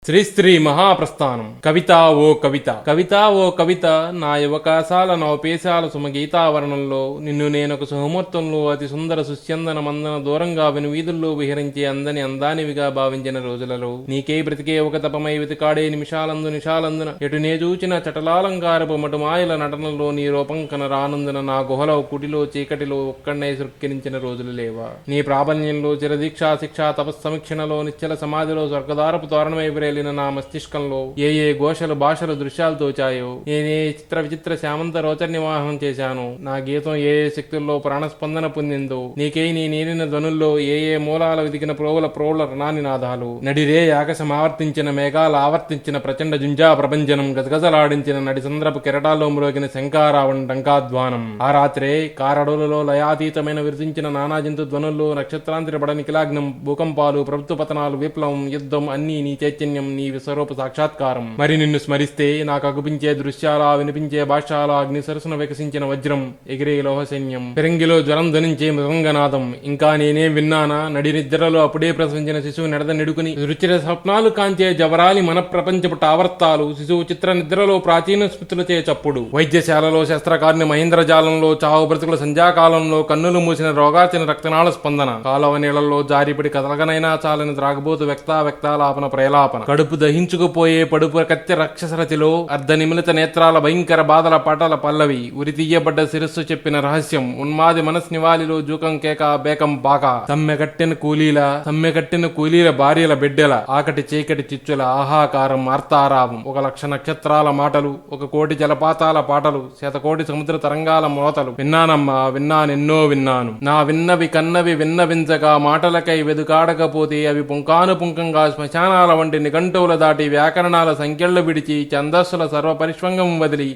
శ్రీశ్రీ మహాప్రస్థానం. కవిత ఓ కవిత, కవిత ఓ కవిత, నా యువకాశాల నవపేశాల సుమగీతావరణంలో నిన్ను నేనొక సుహమూర్తంలో అతి సుందర సుస్యందన మందన దూరంగా వీధుల్లో విహరించే అందని అందానివిగా భావించిన రోజులలో నీకే బ్రతికే ఒక తపమై వెతికాడే నిమిషాలందున ఎటు నే చూచిన చటలాలంకారపు మటుమాయల నటనలో నీ రూపం కనరానందున నా గుహలో కుటిలో చీకటిలో ఒక్కడనే సృక్కిరించిన రోజులు లేవా? నీ ప్రాబల్యంలో చిరదీక్షా శిక్షా తపస్సమీక్షణలో నిశ్చల సమాధిలో స్వర్గదారపు తోరణమై విరేలిన నా మస్తిష్కంలో ఏ ఘోషలు భాషలు దృశ్యాలు తోచాయో, నేనే చిత్ర విచిత్ర శామంత రోచర్ నివాహనం చేశాను. నా గీతం ఏ శక్తుల్లో ప్రాణస్పందన పొందిందో, నీకై నీ నీలిన ధ్వనుల్లో ఏ మూలాల వెదికిన ప్రోల రణాని నాదాలు, నడిరే ఆకాశం ఆవర్తించిన మేఘాలు ఆవర్తించిన ప్రచండ జుంజా ప్రభంజనం, గజగజలాడించిన నడి సంద్రపు కెరటాల్లో మ్రోగిన శంకారావణ డంకాధ్వానం. ఆ రాత్రే కారడోలలో లయాతీతమైన విరచించిన నానా జంతు ధ్వనుల్లో నక్షత్రాంతరిపడ నిఖిలాగ్నం, భూకంపాలు, ప్రభుత్వ పతనాలు, విప్లవం, యుద్ధం అన్నీ నీ చైతన్యం, నీ విశ్వరూప సాక్షాత్కారం. మరి నిన్ను స్మరిస్తే నాకు అగుపించే దృశ్యాల, వినిపించే భాషాల, అగ్ని సరసున వికసించిన వజ్రం, ఎగిరే లోహ సైన్యం, పెరంగిలో జ్వరం ధ్వనించే మృదంగనాదం. ఇంకా నేనేం విన్నానా? నడి నిద్రలో అప్పుడే ప్రసవించిన శిశువు నెడద నిడుకుని రుచిర స్వప్నాలు కాంచే జవరాలి మన ప్రపంచపు టావర్తాలు, శిశువు చిత్ర నిద్రలో ప్రాచీన స్మృతులచే చప్పుడు, వైద్యశాలలో శస్త్రకారుని మహేంద్రజాలంలో చావు బ్రతుకుల సంధ్యాకాలంలో కన్నులు మూసిన రోగార్చిన రక్తనాళ స్పందన, కాలవ నీళ్లలో జారిపడి కదలగనైనా చాలని త్రాగబోతు వ్యక్తాలాపన ప్రయలాపన, కడుపు దహించుకుపోయే పడుపు కత్తి రక్షసరతిలో అర్ధ నిమిలిత నేత్రాల భయంకర బాధల పాటల పల్లవి, ఉరి తీయబడ్డ శిరస్సు చెప్పిన రహస్యం, ఉన్మాది మనస్నివాలిలో జూకం కేక బేకం బాక, సమ్మెకట్టిన కూలీల భార్యల బిడ్డల ఆకటి చీకటి చిచ్చుల ఆహాకారం ఆర్తారావం, 1,00,000 నక్షత్రాల మాటలు, 1,000,000 జలపాతాల పాటలు, 100,000,000 సముద్ర తరంగాల మోతలు. విన్నానమ్మా, విన్నానెన్నో విన్నాను. నా విన్నవి కన్నవి విన్నవించగా మాటలకై వెదుకాడకపోతే అవి పుంకానుపుంకంగా శ్మశానాల వంటి నిఘంటువుల దాటి వ్యాకరణాల సంఖ్యలు విడిచి ఛందస్సుల సర్వపరిష్వంగం వదిలి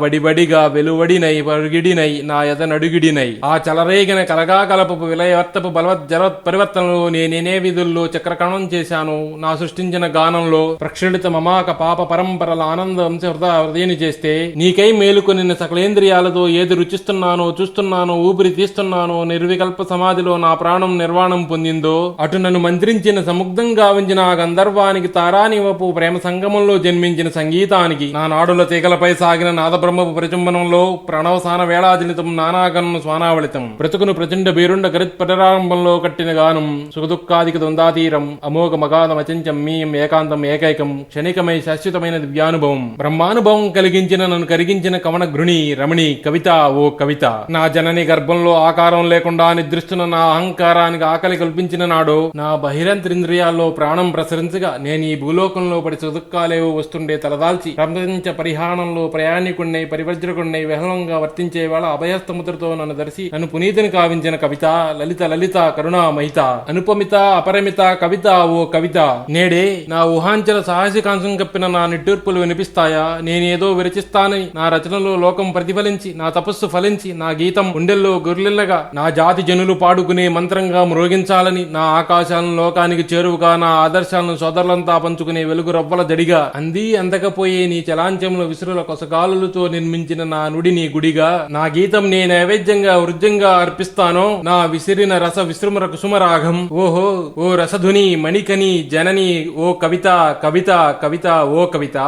వడిబడిగా వెలువడినై పరుగిడినై నా నడుగిడినై ఆ చలరేగిన కలగా కలపపు విలయవర్తపు బలవత్ జలవత్ పరివర్తనలు నేనే విధుల్లో చక్రకణం చేశాను. నా సృష్టించిన గానంలో ప్రక్షుళిత మమాక పాప పరంపరల ఆనంద వంశ హృదయని చేస్తే నీకై మేలుకొని సకలేంద్రియాలతో ఏది రుచిస్తున్నానో చూస్తున్నానో ఊపిరి తీస్తున్నానో నిర్వికల్ప సమాధిలో నా ప్రాణం నిర్వాణం పొందిందో, అటు నన్ను మంత్రించిన సముగ్ధం గావించిన ఆ గంధర్వానికి తారానివపు ప్రేమ సంగమంలో జన్మించిన సంగీతానికి, నా నాడుల తీగలపై సాగిన నాదబ్రహ్మపు ప్రచుంబనంలో ప్రణవసాన వేళాజనితం నానాగణం స్వానావళితం, బ్రతుకును ప్రచండ బీరుండ గరిత్ పటరారంభంలో కట్టిన గానం, సుఖదుఃఖాదిక ద్వందాతీరం, అమోఘ మగాధం అచంచం మీయం ఏకాంతం ఏకైకం, క్షణికమై శాశ్వతమైన దివ్యానుభవం, బ్రహ్మానుభవం కలిగించిన నన్ను కరిగించిన కవన గృణి రమణి కవిత ఓ కవిత. నా జనని గర్భంలో ఆకారం లేకుండా నిద్రిస్తున్న నా అహంకారానికి ఆకలి కల్పించిన నాడో, నా బహిరంత్రింద్రియాల్లో ప్రాణం ప్రసరించగా నేను ఈ భూలోకంలో పడి సుదుఃఖాలేవో వస్తుండే తలదాల్చి ప్రపంచ పరిహాణంలో ప్రయాణికుణ్ణై పరివర్జకుణ్ణై విహలంగా వర్తించే వాళ్ళ అభయస్తముద్రతో నన్ను దర్శి నన్ను పునీతిని కావించిన కవిత, లలిత కరుణా మహిత, అనుపమిత అపరిమిత కవిత ఓ కవిత. నేడే నా ఊహాంచల సాహసికాంశం కప్పిన నా నిట్టూర్పులు వినిపిస్తాయా? నేనేదో విరచిస్తానని నా రచనలో లోకం ప్రతిఫలించి, నా తపస్సు ఫలించి, నా గీతం గుండెల్లో గుర్లిల్లగా నా జాతి జనులు పాడుకునే మంత్రంగా మ్రోగించాలని, నా ఆకాశాలను లోకానికి చేరువుగా నా ఆదర్శాలను సోదరులంతా పంచుకునే వెలుగు రవ్వల జడిగా, అంది అందకపోయే నీ చలాంచముల విసురుల కొసగాలులతో నిర్మించిన నా నుడి నీ గుడిగా, నా గీతం నే నైవేద్యంగా వృద్యంగా అర్పిస్తానో, నా విసిరిన రస విశ్రుమర కుసుమరాగం. ఓహో ఓ రసధుని మణికని జనని ఓ కవిత ఓ కవిత.